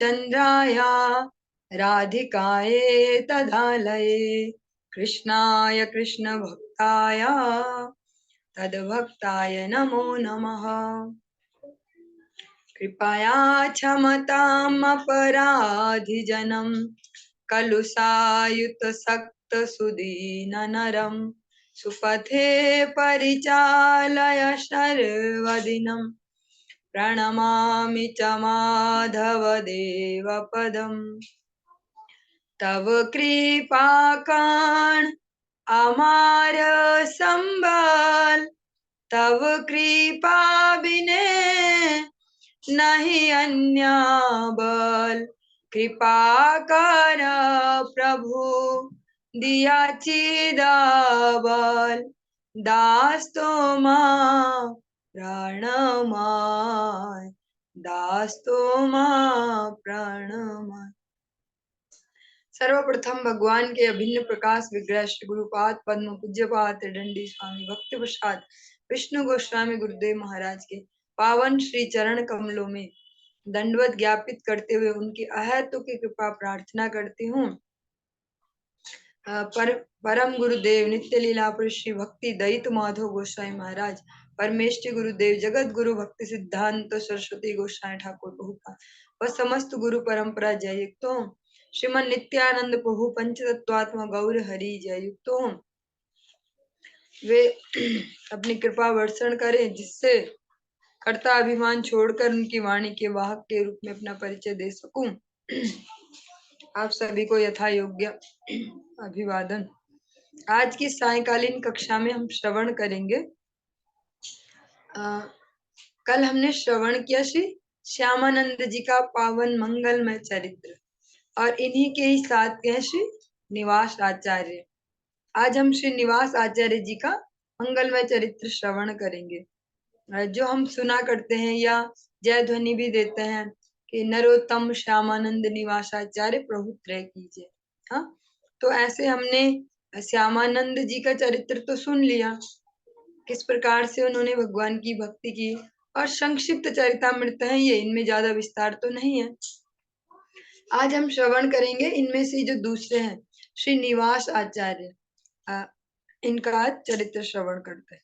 चंद्राया राधिकाये तदालये कृष्णाय कृष्ण भक्ताय तद्भक्ताय नमो नमः। कृपया क्षमताम् अपराधिजनम् कलुषायुत सक्त सुदीन नरम् सुपथे परिचालय सर्वदिनम् प्रणमामि च माधव देवपदम् तव कृपाकाण अमार संबल तव कृपा बिने नहीं अन्य बल कृपा कर प्रभु दिया चिदाबल दास तो मां प्राणमाय दास तो मां प्राणमाय। सर्वप्रथम भगवान के अभिन्न प्रकाश विग्रह श्री गुरुपाद पद्म पूज्यपाद त्रिदंडी स्वामी भक्ति प्रसाद विष्णु गोस्वामी गुरुदेव महाराज के पावन श्री चरण कमलों में दंडवत ज्ञापित करते हुए उनकी अहेतु की कृपा प्रार्थना करती हूँ। परम गुरुदेव नित्य लीला पुरुष श्री भक्ति दयित माधव गोस्वामी महाराज, परमेष्टि गुरुदेव जगत गुरु भक्ति सिद्धांत सरस्वती गोस्वामी ठाकुर प्रभुपाद व समस्त गुरु परंपरा जय युक्तो श्रीमन नित्यानंद प्रभु पंचतत्वात्मा गौर हरि जय युक्तो वे अपनी कृपा वर्षण करें जिससे कर्ता अभिमान छोड़कर उनकी वाणी के वाहक के रूप में अपना परिचय दे सकूं। आप सभी को यथा योग्य अभिवादन। आज की सायकालीन कक्षा में हम श्रवण करेंगे। कल हमने श्रवण किया श्री श्यामानंद जी का पावन मंगलमय चरित्र और इन्हीं के ही साथ हैं श्री निवास आचार्य। आज हम श्री निवास आचार्य जी का मंगलमय चरित्र श्रवण करेंगे, जो हम सुना करते हैं या जय ध्वनि भी देते हैं कि नरोत्तम श्यामानंद निवासाचार्य प्रभु त्रय कीजिए। हाँ, तो ऐसे हमने श्यामानंद जी का चरित्र तो सुन लिया, किस प्रकार से उन्होंने भगवान की भक्ति की, और संक्षिप्त चरितामृत है ये, इनमें ज्यादा विस्तार तो नहीं है। आज हम श्रवण करेंगे इनमें से जो दूसरे हैं श्री निवास आचार्य, इनका चरित्र श्रवण करते हैं।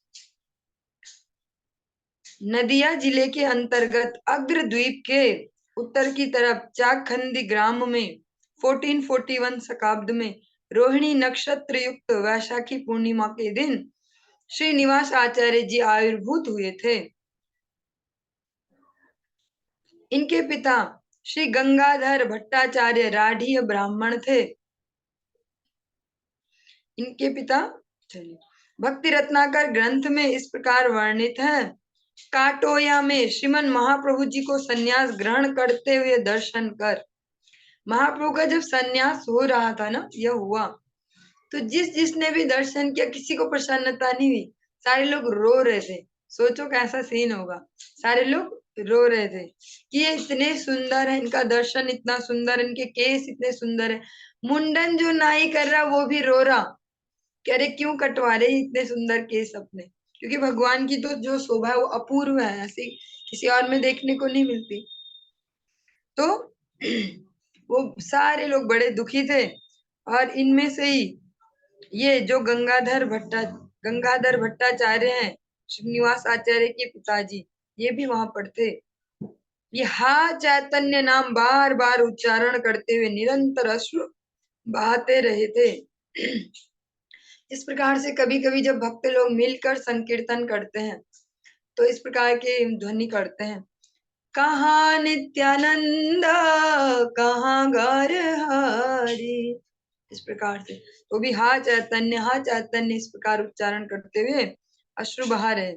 नदिया जिले के अंतर्गत अग्र द्वीप के उत्तर की तरफ चाखंदी ग्राम में 1441 शकाब्द में रोहिणी नक्षत्र युक्त वैशाखी पूर्णिमा के दिन श्री निवास आचार्य जी आविर्भूत हुए थे। इनके पिता श्री गंगाधर भट्टाचार्य राढ़ीय ब्राह्मण थे। इनके पिता भक्ति रत्नाकर ग्रंथ में इस प्रकार वर्णित है। काटोया में श्रीमन महाप्रभु जी को सन्यास ग्रहण करते हुए दर्शन कर, महाप्रभु का जब सन्यास हो रहा था ना, यह हुआ, तो जिसने भी दर्शन किया किसी को प्रसन्नता नहीं हुई, सारे लोग रो रहे थे। सोचो कैसा सीन होगा, सारे लोग रो रहे थे कि ये इतने सुंदर है, इनका दर्शन इतना सुंदर, इनके केस इतने सुंदर है। मुंडन जो नाई कर रहा वो भी रो रहा कि अरे क्यों कटवा रहे इतने सुंदर केस अपने, क्योंकि भगवान की तो जो शोभा है वो अपूर्व है, ऐसी किसी और में देखने को नहीं मिलती। तो वो सारे लोग बड़े दुखी थे, और इनमें से ही ये जो गंगाधर भट्टाचार्य हैं, श्रीनिवास आचार्य के पिताजी, ये भी वहां पर थे। ये हा चैतन्य नाम बार बार उच्चारण करते हुए निरंतर अश्रु बहाते रहे थे। इस प्रकार से कभी कभी जब भक्त लोग मिलकर संकीर्तन करते हैं तो इस प्रकार के ध्वनि करते हैं, कहाँ नित्यानंद कहाँ गौर हरि, इस प्रकार से। तो भी हा चैतन्य इस प्रकार उच्चारण करते हुए अश्रु बहा रहे।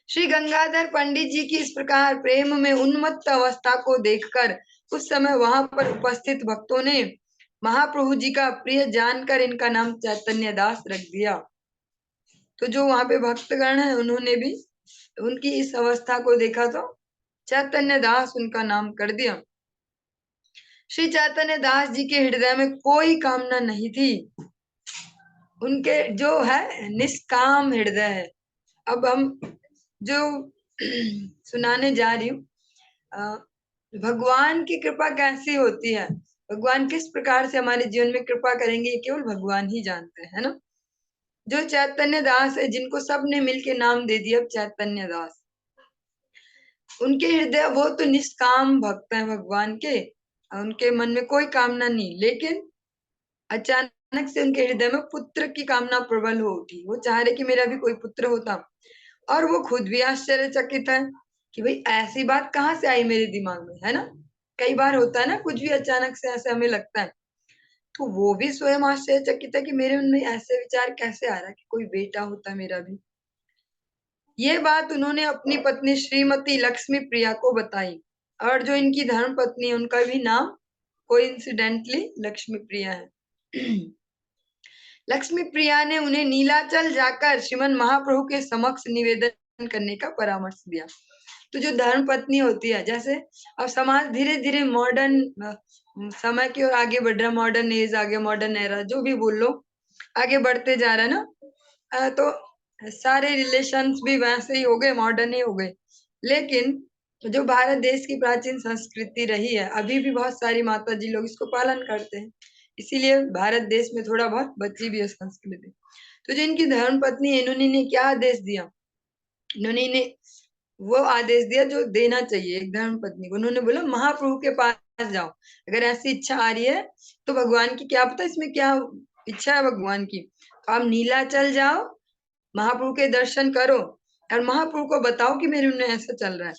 श्री गंगाधर पंडित जी की इस प्रकार प्रेम में उन्मत्त अवस्था को देखकर उस समय वहां पर उपस्थित भक्तों ने महाप्रभु जी का प्रिय जानकर इनका नाम चैतन्य दास रख दिया। तो जो वहां पे भक्तगण है उन्होंने भी उनकी इस अवस्था को देखा तो चैतन्य दास उनका नाम कर दिया। श्री चैतन्य दास जी के हृदय में कोई कामना नहीं थी, उनके जो है निष्काम हृदय है। अब हम जो सुनाने जा रही हूँ, भगवान की कृपा कैसी होती है, भगवान किस प्रकार से हमारे जीवन में कृपा करेंगे, ये केवल भगवान ही जानते हैं, है ना। जो चैतन्य दास है, जिनको सबने मिलके नाम दे दिया चैतन्य दास, उनके हृदय, वो तो निष्काम भक्त हैं भगवान के, उनके मन में कोई कामना नहीं, लेकिन अचानक से उनके हृदय में पुत्र की कामना प्रबल हो उठी। वो चाह रहे कि मेरा भी कोई पुत्र होता, और वो खुद भी आश्चर्यचकित है कि भाई ऐसी बात कहाँ से आई मेरे दिमाग में, है ना। कई बार होता है ना, कुछ भी अचानक से ऐसे हमें लगता है, तो वो भी स्वयं आश्चर्यचकित है कि मेरे मन में ऐसे विचार कैसे आ रहा है कि कोई बेटा होता मेरा भी। ये बात उन्होंने अपनी पत्नी श्रीमती लक्ष्मी प्रिया को बताई, और जो इनकी धर्म पत्नी है उनका भी नाम कोइंसिडेंटली लक्ष्मी प्रिया है। लक्ष्मी प्रिया ने उन्हें नीलाचल जाकर श्रीमन महाप्रभु के समक्ष निवेदन करने का परामर्श दिया। तो जो धर्म पत्नी होती है, जैसे अब समाज धीरे धीरे मॉडर्न समय की ओर आगे बढ़ रहा, मॉडर्न एज आ गया, मॉडर्न एरा जो भी बोल लो, आगे बढ़ते जा रहा है ना, तो सारे रिलेशंस भी वैसे ही हो गए, मॉडर्न ही हो गए। लेकिन जो भारत देश की प्राचीन संस्कृति रही है, अभी भी बहुत सारी माता जी लोग इसको पालन करते हैं, इसीलिए भारत देश में थोड़ा बहुत बची भी है संस्कृति। तो जो इनकी धर्म पत्नी है, इन्होंने क्या आदेश दिया, इन्होंने वो आदेश दिया जो देना चाहिए एक धर्म पत्नी को। उन्होंने बोला महाप्रभु के पास जाओ, अगर ऐसी इच्छा आ रही है तो भगवान की, क्या पता इसमें क्या इच्छा है भगवान की, तो आप नीलाचल जाओ, महाप्रभु के दर्शन करो, और महाप्रभु को बताओ कि मेरे मन में ऐसा चल रहा है।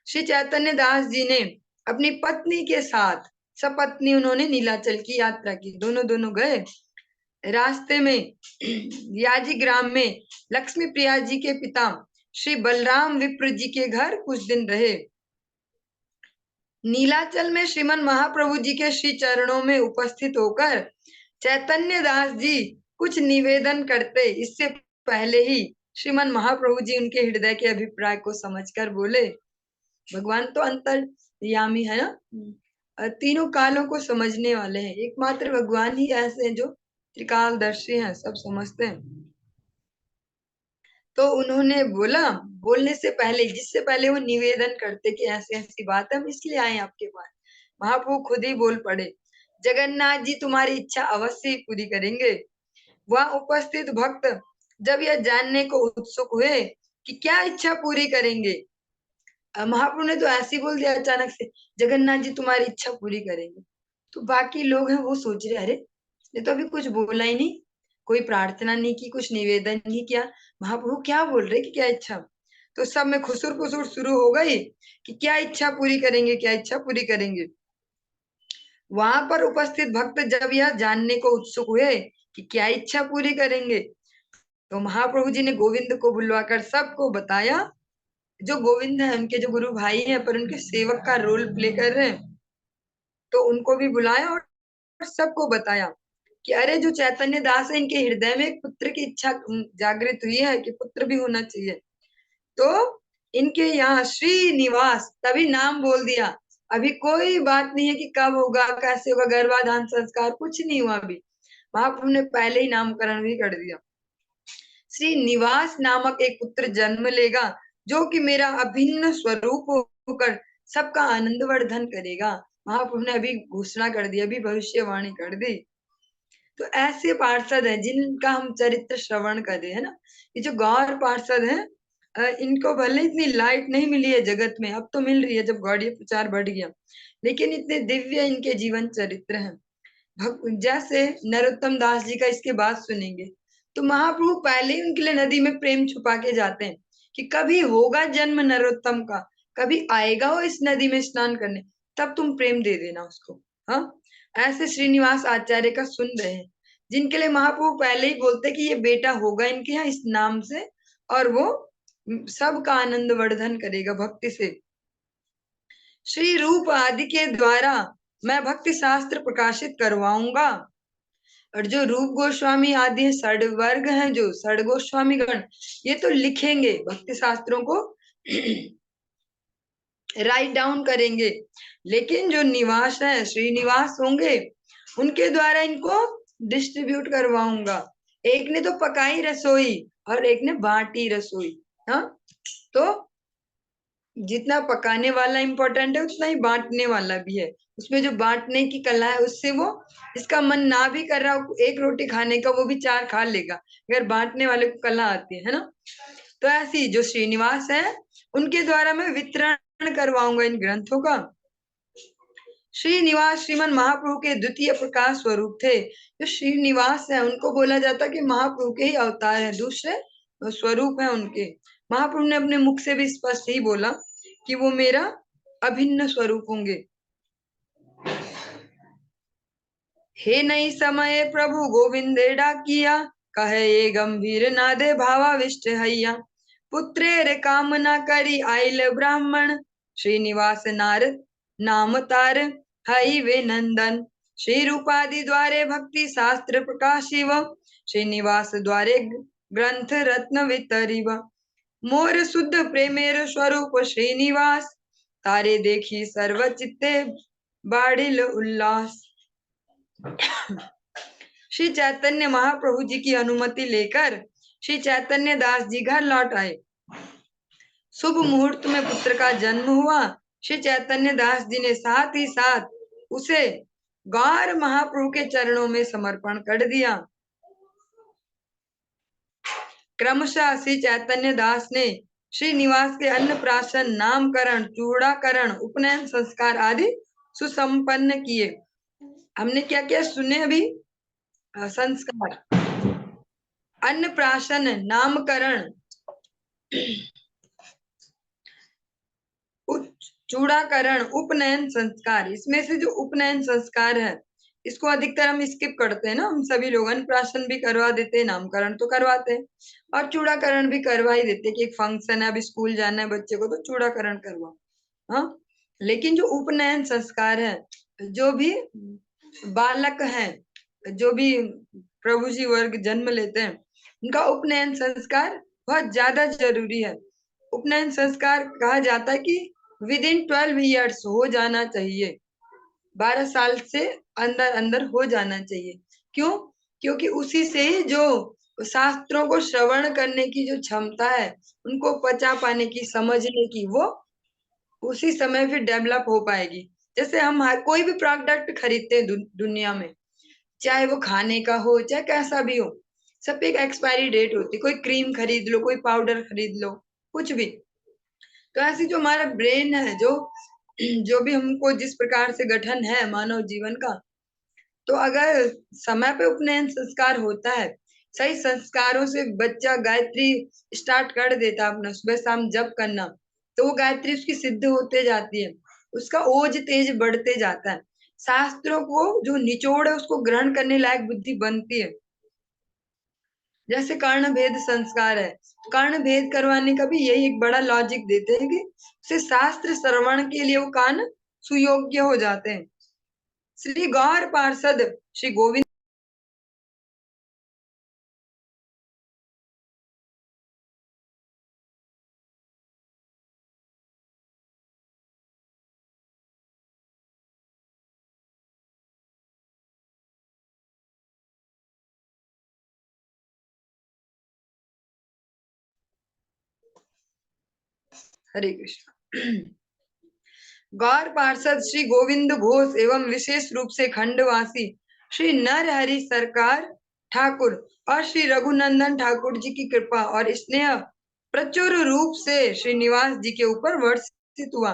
श्री चैतन्य दास जी ने अपनी पत्नी के साथ, सपत्नी उन्होंने नीलाचल की यात्रा की, दोनों दोनों गए। रास्ते में याजी ग्राम में लक्ष्मी प्रिया जी के पिता श्री बलराम विप्र जी के घर कुछ दिन रहे। नीलाचल में श्रीमन महाप्रभु जी के श्री चरणों में उपस्थित होकर चैतन्य दास जी कुछ निवेदन करते, इससे पहले ही श्रीमन महाप्रभु जी उनके हृदय के अभिप्राय को समझकर बोले। भगवान तो अंतर्यामी है ना, तीनों कालों को समझने वाले हैं, एकमात्र भगवान ही ऐसे हैं जो त्रिकालदर्शी हैं, सब समझते हैं। तो उन्होंने बोला, बोलने से पहले, जिससे पहले वो निवेदन करते कि ऐसी ऐसी बात है, हम इसलिए आए आपके पास, महाप्रभु खुद ही बोल पड़े, जगन्नाथ जी तुम्हारी इच्छा अवश्य ही पूरी करेंगे। वहां उपस्थित भक्त जब यह जानने को उत्सुक हुए कि क्या इच्छा पूरी करेंगे, महाप्रभु ने तो ऐसे ही बोल दिया अचानक से, जगन्नाथ जी तुम्हारी इच्छा पूरी करेंगे। तो बाकी लोग हैं वो सोच रहे, अरे ये तो अभी कुछ बोला ही नहीं, कोई प्रार्थना नहीं की, कुछ निवेदन नहीं किया, महाप्रभु क्या बोल रहे कि क्या इच्छा। तो सब में खुसुर पुसुर शुरू हो गई कि क्या इच्छा पूरी करेंगे, क्या इच्छा पूरी करेंगे। वहां पर उपस्थित भक्त जब यह जानने को उत्सुक हुए कि क्या इच्छा पूरी करेंगे, तो महाप्रभु जी ने गोविंद को बुलवाकर सबको बताया। जो गोविंद है उनके जो गुरु भाई हैं, पर उनके सेवक का रोल प्ले कर रहे हैं, तो उनको भी बुलाया और सबको बताया कि अरे जो चैतन्य दास है, इनके हृदय में एक पुत्र की इच्छा जागृत हुई है कि पुत्र भी होना चाहिए। तो इनके यहाँ श्रीनिवास, तभी नाम बोल दिया, अभी कोई बात नहीं है कि कब होगा, कैसे होगा, गर्भाधान संस्कार कुछ नहीं हुआ अभी, महाप्रभु ने पहले ही नामकरण भी कर दिया। श्रीनिवास नामक एक पुत्र जन्म लेगा, जो कि मेरा अभिन्न स्वरूप होकर सबका आनंद वर्धन करेगा। महाप्रभु ने अभी घोषणा कर दी, अभी भविष्यवाणी कर दी। तो ऐसे पार्षद हैं जिनका हम चरित्र श्रवण कर रहे हैं ना, ये जो गौर पार्षद हैं, इनको भले इतनी लाइट नहीं मिली है जगत में, अब तो मिल रही है जब गौड़ीय प्रचार बढ़ गया, लेकिन इतने दिव्य इनके जीवन चरित्र हैं। जैसे नरोत्तम दास जी का इसके बाद सुनेंगे, तो महाप्रभु पहले ही उनके लिए नदी में प्रेम छुपा के जाते हैं कि कभी होगा जन्म नरोत्तम का, कभी आएगा वो इस नदी में स्नान करने, तब तुम प्रेम दे देना उसको। हाँ, ऐसे श्रीनिवास आचार्य का सुन रहे हैं, जिनके लिए महाप्रभु पहले ही बोलते कि ये बेटा होगा इनके यहाँ इस नाम से, और वो सबका आनंद वर्धन करेगा भक्ति से। श्री रूप आदि के द्वारा मैं भक्ति शास्त्र प्रकाशित करवाऊंगा। और जो रूप गोस्वामी आदि षड वर्ग हैं, जो षड गोस्वामी गण, ये तो लिखेंगे भक्ति शास्त्रों को, राइट डाउन करेंगे, लेकिन जो निवास है, श्रीनिवास होंगे, उनके द्वारा इनको डिस्ट्रीब्यूट करवाऊंगा। एक ने तो पकाई रसोई और एक ने बांटी रसोई। हाँ, तो जितना पकाने वाला इम्पोर्टेंट है उतना ही बांटने वाला भी है। उसमें जो बांटने की कला है उससे वो, इसका मन ना भी कर रहा हो एक रोटी खाने का, वो भी 4 खा लेगा अगर बांटने वाले को कला आती है ना। तो ऐसी जो श्रीनिवास है उनके द्वारा मैं वितरण करवाऊंगा इन ग्रंथों का। श्रीनिवास श्रीमन महाप्रभु के द्वितीय प्रकाश स्वरूप थे। जो श्रीनिवास है उनको बोला जाता कि महाप्रभु के ही अवतार है, दूसरे स्वरूप है उनके। महाप्रभु ने अपने मुख से भी स्पष्ट ही बोला कि वो मेरा अभिन्न स्वरूप होंगे। हे नई समय प्रभु गोविंदे डाकिया, कहे ये गंभीर नादे भावाविष्ट हैया। पुत्रेर कामना करी आइल ब्राह्मण, श्रीनिवास नारद नाम तार हई वे नंदन। श्री रूपादि द्वारे भक्ति शास्त्र प्रकाशिव, श्रीनिवास द्वारे ग्रंथ रत्न वितरिव। मोर शुद्ध प्रेमेर स्वरूप श्रीनिवास, तारे देखी सर्व चित्ते बाढ़िल उल्लास। श्री चैतन्य महाप्रभु जी की अनुमति लेकर श्री चैतन्य दास जी घर लौट आए। शुभ मुहूर्त में पुत्र का जन्म हुआ। श्री चैतन्य दास जी ने साथ ही साथ उसे गौर महाप्रभु के चरणों में समर्पण कर दिया। क्रमशः श्री चैतन्य दास ने श्रीनिवास के अन्नप्राशन, नामकरण, चूड़ाकरण, उपनयन संस्कार आदि सुसंपन्न किए। हमने क्या क्या सुने अभी? संस्कार, अन्नप्राशन, नामकरण, चूड़ाकरण, उपनयन संस्कार। इसमें से जो उपनयन संस्कार है इसको अधिकतर हम स्किप करते हैं ना, हम सभी लोग अन्नप्राशन भी करवा देते हैं, नामकरण तो करवाते हैं और चूड़ाकरण भी करवा ही देते हैं कि एक फंक्शन है, अब स्कूल जाना है बच्चे को तो चूड़ाकरण करवा। हाँ, लेकिन जो उपनयन संस्कार है, जो भी बालक हैं, जो भी प्रभु जी वर्ग जन्म लेते हैं, उनका उपनयन संस्कार बहुत ज्यादा जरूरी है। उपनयन संस्कार कहा जाता है कि विद इन 12 ईयर्स हो जाना चाहिए, 12 साल से अंदर अंदर हो जाना चाहिए। क्यों? क्योंकि उसी से ही जो शास्त्रों को श्रवण करने की जो क्षमता है, उनको पचा पाने की, समझने की, वो उसी समय फिर डेवलप हो पाएगी। जैसे हम कोई भी प्रोडक्ट खरीदते हैं दुनिया में, चाहे वो खाने का हो चाहे कैसा भी हो, सब पे एक एक्सपायरी डेट होती है। कोई क्रीम खरीद लो, कोई पाउडर खरीद लो, कुछ भी। तो ऐसे जो हमारा ब्रेन है, जो जो भी हमको जिस प्रकार से गठन है मानव जीवन का, तो अगर समय पे उपनयन संस्कार होता है, सही संस्कारों से बच्चा गायत्री स्टार्ट कर देता अपना सुबह शाम जप करना, तो वो गायत्री उसकी सिद्ध होते जाती है, उसका ओज तेज बढ़ते जाता है, शास्त्रों को जो निचोड़ है उसको ग्रहण करने लायक बुद्धि बनती है। जैसे कर्ण भेद संस्कार है, कर्ण भेद करवाने का भी यही एक बड़ा लॉजिक देते हैं कि उसे शास्त्र श्रवण के लिए वो कान सुयोग्य हो जाते हैं। श्री गौर पार्षद श्री गोविंद हरे कृष्ण। गौर पार्षद श्री गोविंद घोष एवं विशेष रूप से खंडवासी श्री नरहरि सरकार ठाकुर और श्री रघुनंदन ठाकुर जी की कृपा और स्नेह प्रचुर रूप से श्रीनिवास जी के ऊपर वर्षित हुआ।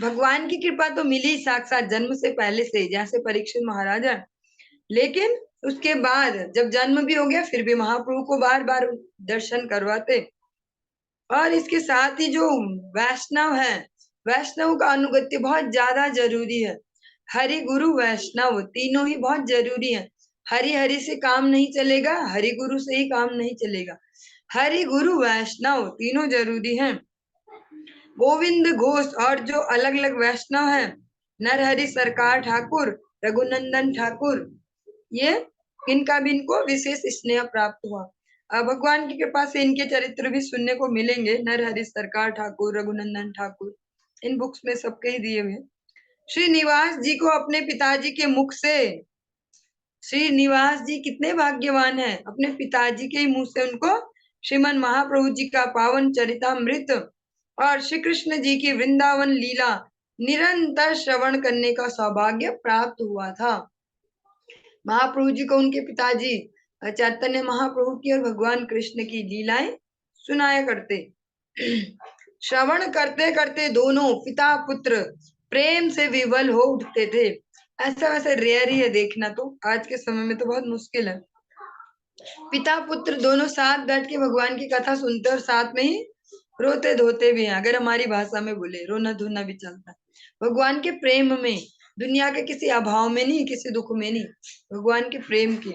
भगवान की कृपा तो मिली साक्षात जन्म से पहले से, जैसे परीक्षित महाराजा, लेकिन उसके बाद जब जन्म भी हो गया फिर भी महाप्रभु को बार बार दर्शन करवाते। और इसके साथ ही जो वैष्णव है, वैष्णव का अनुगत्य बहुत ज्यादा जरूरी है। हरि गुरु वैष्णव तीनों ही बहुत जरूरी है। हरि हरि से काम नहीं चलेगा, हरि गुरु से ही काम नहीं चलेगा, हरि गुरु वैष्णव तीनों जरूरी हैं। गोविंद घोष और जो अलग अलग वैष्णव हैं, नरहरि सरकार ठाकुर, रघुनंदन ठाकुर, ये इनका भी इनको विशेष स्नेह प्राप्त हुआ। भगवान की कृपा से इनके चरित्र भी सुनने को मिलेंगे, नरहरि सरकार ठाकुर, रघुनंदन ठाकुर, इन बुक्स में सबके ही दिए हुए। श्रीनिवास जी को अपने पिताजी के मुख से, श्रीनिवास जी कितने भाग्यवान हैं, अपने पिताजी के ही मुंह से उनको श्रीमन महाप्रभु जी का पावन चरितामृत और श्री कृष्ण जी की वृंदावन लीला निरंतर श्रवण करने का सौभाग्य प्राप्त हुआ था। महाप्रभु जी को उनके पिताजी चैतन्य महाप्रभु की और भगवान कृष्ण की लीलाएं सुनाया करते। श्रवण करते करते दोनों पिता पुत्र प्रेम से विवल हो उठते थे। ऐसा वैसे रेयर ही है देखना, तो आज के समय में तो बहुत मुश्किल है। पिता पुत्र दोनों साथ बैठ के भगवान की कथा सुनते और साथ में ही रोते धोते भी हैं। अगर हमारी भाषा में बोले, रोना धोना भी चलता है भगवान के प्रेम में, दुनिया के किसी अभाव में नहीं, किसी दुख में नहीं, भगवान के प्रेम की।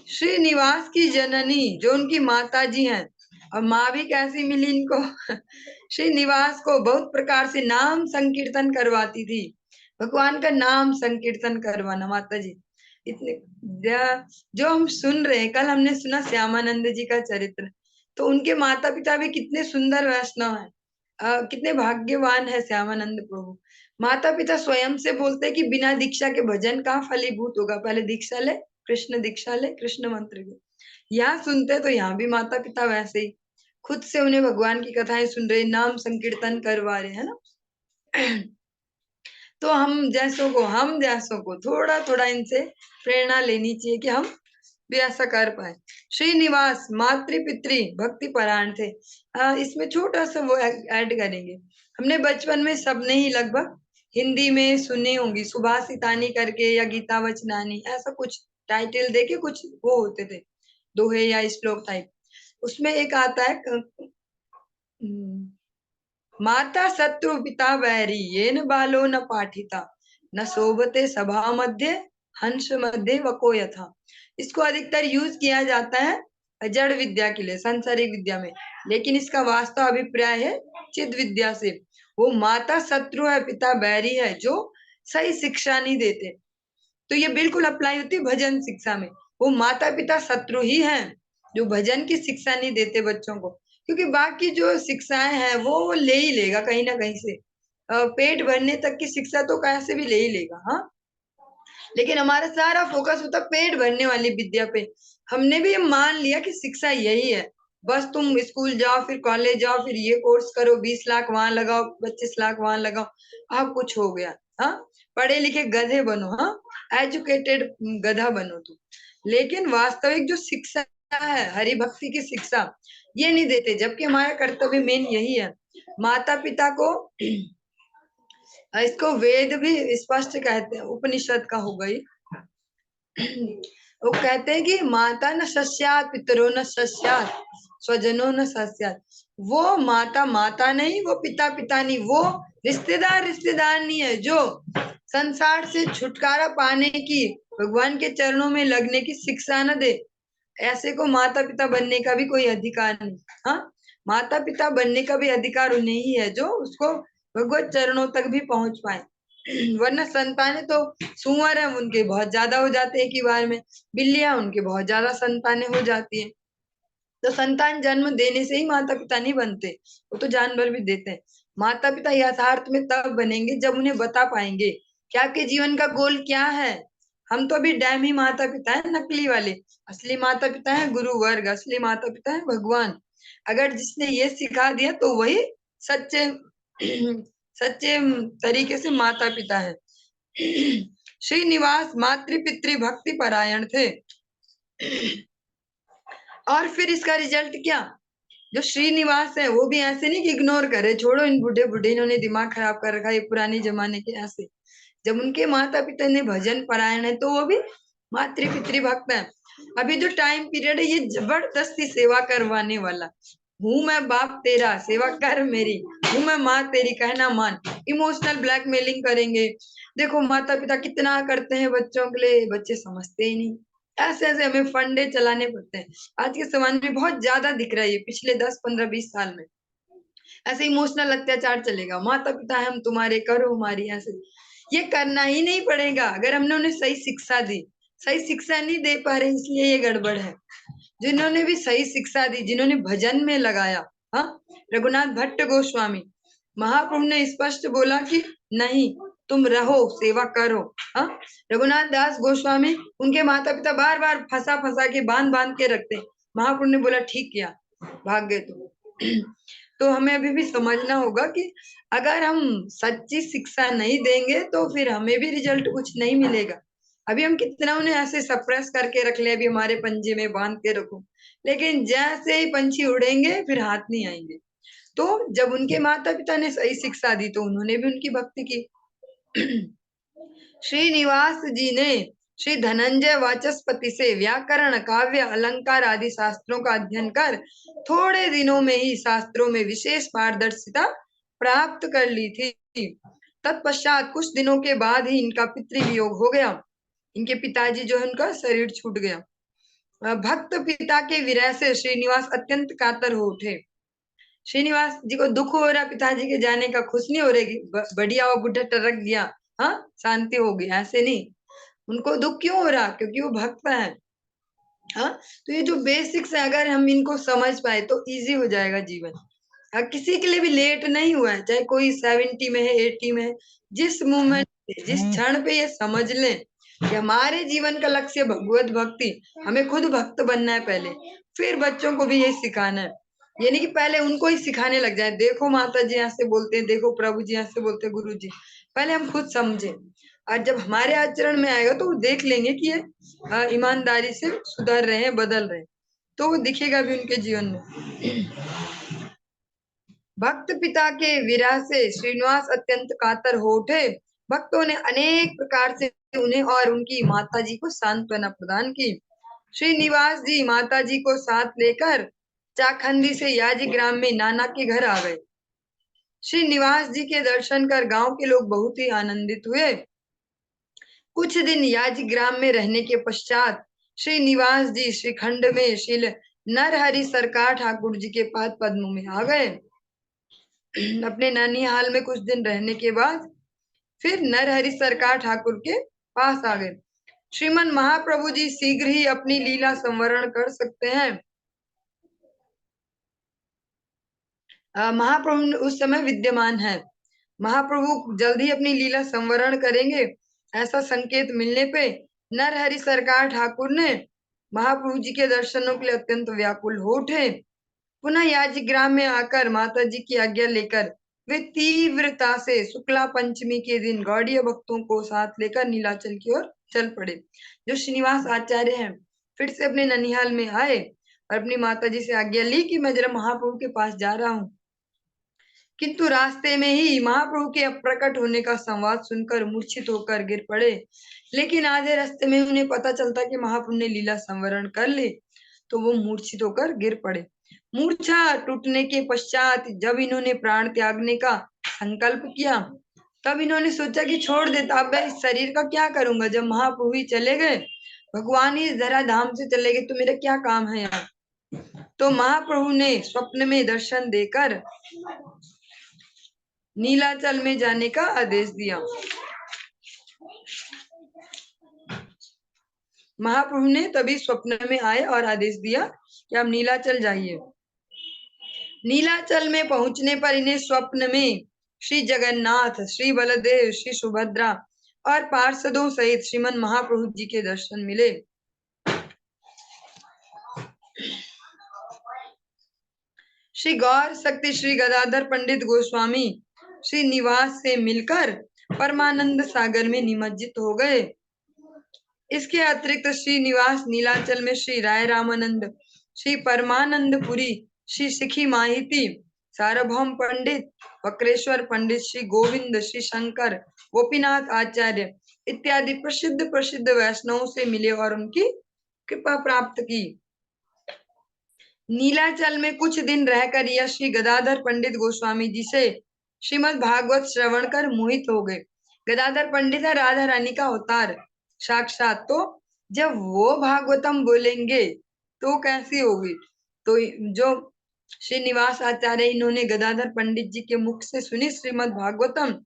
श्रीनिवास की जननी जो उनकी माता जी हैं, और माँ भी कैसी मिली इनको श्रीनिवास को बहुत प्रकार से नाम संकीर्तन करवाती थी। भगवान का नाम संकीर्तन करवाना माता जी इतने, जो हम सुन रहे हैं, कल हमने सुना श्यामानंद जी का चरित्र, तो उनके माता पिता भी कितने सुंदर वैष्णव हैं। कितने भाग्यवान है श्यामानंद प्रभु। माता पिता स्वयं से बोलते हैं कि बिना दीक्षा के भजन कहाँ फलीभूत होगा, पहले दीक्षा ले, कृष्ण दीक्षा ले, कृष्ण मंत्र की। यहाँ सुनते तो यहाँ भी माता पिता वैसे ही खुद से उन्हें भगवान की कथाएं सुन रहे, नाम संकीर्तन करवा रहे हैं ना। तो हम जैसों को थोड़ा थोड़ा इनसे प्रेरणा लेनी चाहिए कि हम भी ऐसा कर पाए। श्रीनिवास मातृ पितृ भक्ति परायण थे। इसमें छोटा सा वो ऐड करेंगे। हमने बचपन में सबने ही लगभग हिंदी में सुनी होंगी, सुभाषितानी करके या गीता वचनानी, ऐसा कुछ टाइटल देके कुछ वो होते थे, दोहे या श्लोक टाइप। उसमें एक आता है माता शत्रु पिता वैरी येन बालो न पाठिता न शोभते सभा मध्य हंस मध्य वको यथा। इसको अधिकतर यूज किया जाता है जड़ विद्या के लिए, सांसारिक विद्या में, लेकिन इसका वास्तव अभिप्राय है चिद विद्या से। वो माता शत्रु है, पिता बैरी है, जो सही शिक्षा नहीं देते। तो ये बिल्कुल अप्लाई होती है भजन शिक्षा में। वो माता पिता शत्रु ही हैं जो भजन की शिक्षा नहीं देते बच्चों को, क्योंकि बाकी जो शिक्षाएं हैं वो ले ही लेगा कहीं ना कहीं से। पेट भरने तक की शिक्षा तो कैसे भी ले ही लेगा, हाँ, लेकिन हमारा सारा फोकस होता पेट भरने वाली विद्या पे। हमने भी मान लिया कि शिक्षा यही है, बस तुम स्कूल जाओ, फिर कॉलेज जाओ, फिर ये कोर्स करो, 20 लाख वहां लगाओ, 25 लाख वहां लगाओ, अब कुछ हो गया। हाँ, पढ़े लिखे गधे बनो, हाँ, एजुकेटेड गधा बनो तुम। लेकिन वास्तविक जो शिक्षा है, हरि भक्ति की शिक्षा, ये नहीं देते, जबकि हमारा कर्तव्य मेन यही है। माता पिता को इसको वेद भी स्पष्ट कहते हैं, उपनिषद का हो गई। वो कहते हैं कि माता न सस्यात पितरो न सस्यात स्वजनो न सस्यात। वो माता माता नहीं, वो पिता पिता नहीं, वो रिश्तेदार रिश्तेदार नहीं है। जो संसार से छुटकारा पाने की, भगवान के चरणों में लगने की शिक्षा न दे, ऐसे को माता पिता बनने का भी कोई अधिकार नहीं। हाँ, माता पिता बनने का भी अधिकार उन्हें ही है जो उसको भगवत चरणों तक भी पहुंच पाए। वरना संतानें तो सुअर है, उनके बहुत ज्यादा हो जाते हैं एक ही बार में, बिल्लियां उनके बहुत ज्यादा संतानें हो जाती है। तो संतान जन्म देने से ही माता पिता नहीं बनते, वो तो जानवर भी देते हैं। माता पिता यथार्थ में तब बनेंगे जब उन्हें बता पाएंगे कि आपके जीवन का गोल क्या है। हम तो अभी डैमी माता पिता है, नकली वाले। असली माता पिता है गुरु वर्ग, असली माता पिता है भगवान। अगर जिसने ये सिखा दिया तो वही सच्चे सच्चे तरीके से माता पिता है। श्रीनिवास मातृ पितृ भक्ति परायण थे। और फिर इसका रिजल्ट क्या, जो श्रीनिवास है वो भी ऐसे नहीं कि इग्नोर करे, छोड़ो इन बूढ़े बूढ़े, इन्होंने दिमाग खराब कर रखा है, ये पुराने जमाने के। ऐसे जब उनके माता पिता ने भजन परायण है तो वो भी मातृ पितृ भक्त है। अभी जो टाइम पीरियड है, ये जबरदस्ती सेवा करवाने वाला। हूं मैं बाप तेरा, सेवा कर मेरी, हूं मैं माँ तेरी, कहना मान। इमोशनल ब्लैकमेलिंग करेंगे। देखो माता पिता कितना करते हैं बच्चों के लिए, बच्चे समझते ही नहीं। ऐसे ऐसे हमें फंडे चलाने पड़ते हैं। आज के समाज में बहुत ज्यादा दिख रहा है ये, पिछले 10 15 20 साल में ऐसे इमोशनल अत्याचार चलेगा। माता पिता है हम तुम्हारे, करो हमारी, ऐसे। ये करना ही नहीं पड़ेगा अगर हमने उन्हें सही शिक्षा दी। सही शिक्षा नहीं दे पा रहे, इसलिए ये गड़बड़ है। जिन्होंने भी सही शिक्षा दी, जिन्होंने भजन में लगाया, हाँ, रघुनाथ भट्ट गोस्वामी, महाप्रभु ने स्पष्ट बोला कि नहीं, तुम रहो, सेवा करो। हाँ, रघुनाथ दास गोस्वामी, उनके माता पिता बार बार फंसा फंसा के बांध बांध के रखते, महाप्रभु ने बोला ठीक किया, भाग गए तुम। तो हमें अभी भी समझना होगा कि अगर हम सच्ची शिक्षा नहीं देंगे तो फिर हमें भी रिजल्ट कुछ नहीं मिलेगा। अभी हम कितना उन्हें ऐसे सप्रेस करके रख ले, अभी हमारे पंजे में बांध के रखो, लेकिन जैसे ही पंछी उड़ेंगे फिर हाथ नहीं आएंगे। तो जब उनके माता पिता ने सही शिक्षा दी तो उन्होंने भी उनकी भक्ति की। श्रीनिवास जी ने श्री धनंजय वाचस्पति से व्याकरण, काव्य, अलंकार आदि शास्त्रों का अध्ययन कर थोड़े दिनों में ही शास्त्रों में विशेष पारदर्शिता प्राप्त कर ली थी। तत्पश्चात कुछ दिनों के बाद ही इनका पितृवियोग हो गया। इनके पिताजी जो है उनका शरीर छूट गया। भक्त पिता के विरह से श्रीनिवास अत्यंत कातर हो उठे। श्रीनिवास जी को दुख हो रहा पिताजी के जाने का, खुश नहीं हो रहे कि बढ़िया वो बुढ़ा टरक गया, हाँ शांति हो गई, ऐसे नहीं। उनको दुख क्यों हो रहा? क्योंकि वो भक्त है। हाँ, तो ये जो बेसिक्स है अगर हम इनको समझ पाए तो इजी हो जाएगा जीवन। किसी के लिए भी लेट नहीं हुआ है, चाहे कोई 70 में है, 80 में है, जिस मोमेंट जिस क्षण पे ये समझ लें कि हमारे जीवन का लक्ष्य भगवत भक्ति, हमें खुद भक्त बनना है पहले, फिर बच्चों को भी ये सिखाना है। ये नहीं कि पहले उनको ही सिखाने लग जाए, देखो माता जी यहाँ से बोलते हैं, देखो प्रभु जी यहाँ से बोलते हैं, गुरु जी। पहले हम खुद समझे और जब हमारे आचरण में आएगा तो वो देख लेंगे कि ये ईमानदारी से सुधर रहे हैं, बदल रहे हैं, तो वो दिखेगा भी उनके जीवन में। भक्त पिता के विरह से श्रीनिवास अत्यंत कातर हो उठे। भक्तों ने अनेक प्रकार से उन्हें और उनकी माता जी को सांत्वना प्रदान की। श्रीनिवास जी माता जी को साथ लेकर चाखंडी से याजी ग्राम में नाना के घर आ गए। श्रीनिवास जी के दर्शन कर गांव के लोग बहुत ही आनंदित हुए। कुछ दिन याजी ग्राम में रहने के पश्चात श्रीनिवास जी श्रीखंड में श्री नरहरि सरकार ठाकुर जी के पाद पद्मों में आ गए। अपने ननिहाल में कुछ दिन रहने के बाद फिर नरहरि सरकार ठाकुर के पास आ गए। श्रीमन महाप्रभु जी शीघ्र ही अपनी लीला संवरण कर सकते हैं। महाप्रभु उस समय विद्यमान है। महाप्रभु जल्दी ही अपनी लीला संवरण करेंगे, ऐसा संकेत मिलने पे नरहरि सरकार ठाकुर ने महाप्रभु जी के दर्शनों के लिए अत्यंत व्याकुल हो उठे। पुनः याजी ग्राम में आकर माता जी की आज्ञा लेकर वे तीव्रता से शुक्ला पंचमी के दिन गौड़ीय भक्तों को साथ लेकर नीलाचल की ओर चल पड़े। जो श्रीनिवास आचार्य हैं फिर से अपने ननिहाल में आए और अपनी माता जी से आज्ञा ली कि मैं जरा महाप्रभु के पास जा रहा हूँ। किंतु रास्ते में ही महाप्रभु के अप्रकट होने का संवाद सुनकर मूर्छित होकर गिर पड़े। लेकिन आधे रास्ते में उन्हें पता चलता कि महाप्रभु ने लीला संवरण कर ली, तो वो मूर्छित होकर गिर पड़े। मूर्छा टूटने के पश्चात जब इन्होंने प्राण त्यागने का संकल्प किया, तब इन्होंने सोचा कि छोड़ देता, अब मैं इस शरीर का क्या करूंगा, जब महाप्रभु ही चले गए, भगवान ही जरा धाम से चले गए, तो मेरा क्या काम है यहाँ। तो महाप्रभु ने स्वप्न में दर्शन देकर नीलाचल में जाने का आदेश दिया। महाप्रभु ने तभी स्वप्न में आए और आदेश दिया कि आप नीलाचल जाइए। नीलाचल में पहुंचने पर इन्हें स्वप्न में श्री जगन्नाथ, श्री बलदेव, श्री सुभद्रा और पार्षदों सहित श्रीमन महाप्रभु जी के दर्शन मिले। श्री गौर शक्ति श्री गदाधर पंडित गोस्वामी श्री निवास से मिलकर परमानंद सागर में निमज्जित हो गए। इसके अतिरिक्त श्री निवास नीलाचल में श्री राय रामानंद, श्री परमानंदपुरी, श्री सिखी माहिती, सार्वभौम पंडित, वक्रेश्वर पंडित, श्री गोविंद, श्री शंकर, गोपीनाथ आचार्य इत्यादि प्रसिद्ध प्रसिद्ध वैष्णवों से मिले और उनकी कृपा प्राप्त की। नीलाचल में कुछ दिन रहकर यह श्री गदाधर पंडित गोस्वामी जी से श्रीमद् भागवत श्रवण कर मोहित हो गए। गदाधर पंडित है राधा रानी का अवतार साक्षात, तो जब वो भागवतम बोलेंगे तो कैसी होगी। तो जो श्रीनिवास आचार्य इन्होंने गदाधर पंडित जी के मुख से सुनी श्रीमद् भागवतम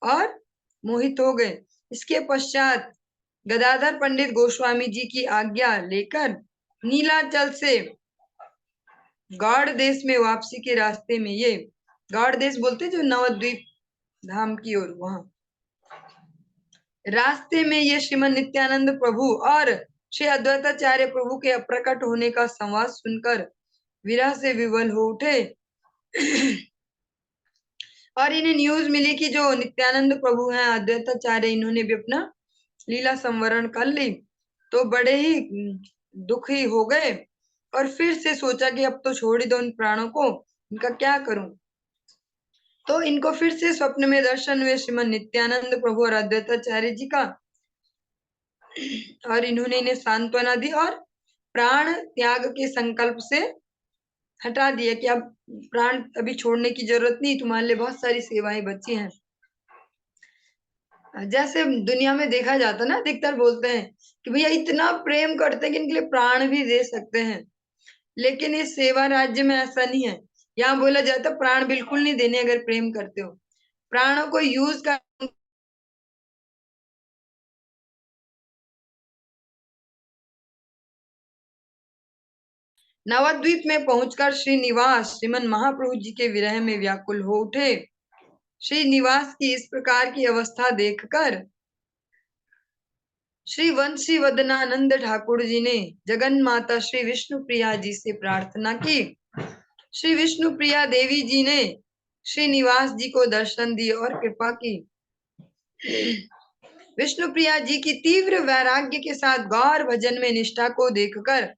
और मोहित हो गए। इसके पश्चात गदाधर पंडित गोस्वामी जी की आज्ञा लेकर नीलाचल से गौड़ देश में वापसी के रास्ते में, ये गौड़ देश बोलते जो नवद्वीप धाम की ओर, वहां रास्ते में ये श्रीमन नित्यानंद प्रभु और श्री अद्वैताचार्य प्रभु के अप्रकट होने का संवाद सुनकर विरह से विवल हो उठे। और इन्हें न्यूज मिली कि जो नित्यानंद प्रभु हैं अद्वैताचार्य, इन्होंने भी अपना लीला संवरण कर ली, तो बड़े ही दुखी हो गए और फिर से सोचा कि अब तो छोड़ ही दो इन प्राणों को, इनका क्या करूं। तो इनको फिर से स्वप्न में दर्शन हुए श्रीमद नित्यानंद प्रभु और अद्वैताचार्य जी का, और इन्होंने इन्हें सांत्वना दी और प्राण त्याग के संकल्प से हटा दिया कि अब प्राण अभी छोड़ने की जरूरत नहीं, तुम्हारे लिए बहुत सारी सेवाएं बची हैं। जैसे दुनिया में देखा जाता ना, अधिकतर बोलते हैं कि भैया इतना प्रेम करते हैं कि इनके लिए प्राण भी दे सकते हैं, लेकिन इस सेवा राज्य में ऐसा नहीं है। यहाँ बोला जाता प्राण बिल्कुल नहीं देने अगर प्रेम करते हो, प्राणों को यूज कर। नवद्वीप में पहुंचकर श्रीनिवास श्रीमन महाप्रभु जी के विरह में व्याकुल हो उठे। श्रीनिवास की इस प्रकार की अवस्था देखकर श्री वंशी वदनानंद ठाकुर जी ने जगन माता श्री विष्णु प्रिया जी से प्रार्थना की। श्री विष्णु प्रिया देवी जी ने श्रीनिवास जी को दर्शन दिए और कृपा की। विष्णु प्रिया जी की तीव्र वैराग्य के साथ गौर भजन में निष्ठा को देखकर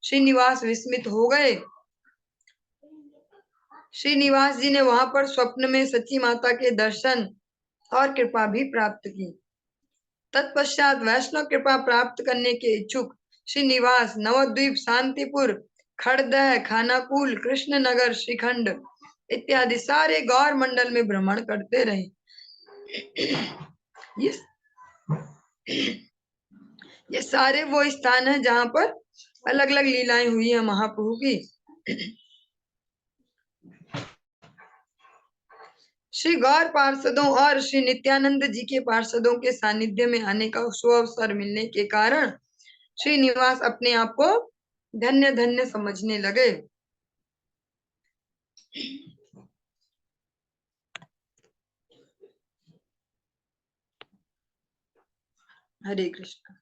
श्रीनिवास विस्मित हो गए। श्रीनिवास जी ने वहां पर स्वप्न में सची माता के दर्शन और कृपा भी प्राप्त की। तत्पश्चात वैष्णव कृपा प्राप्त करने के इच्छुक श्रीनिवास नवद्वीप, शांतिपुर, खड़दह, खानाकुल, कृष्णनगर, श्रीखंड इत्यादि सारे गौर मंडल में भ्रमण करते रहे। ये ये सारे वो स्थान हैं जहां पर अलग अलग लीलाएं हुई हैं महाप्रभु की। श्री गौर पार्षदों और श्री नित्यानंद जी के पार्षदों के सानिध्य में आने का सुअवसर मिलने के कारण श्रीनिवास अपने आप को धन्य धन्य समझने लगे। हरे कृष्ण।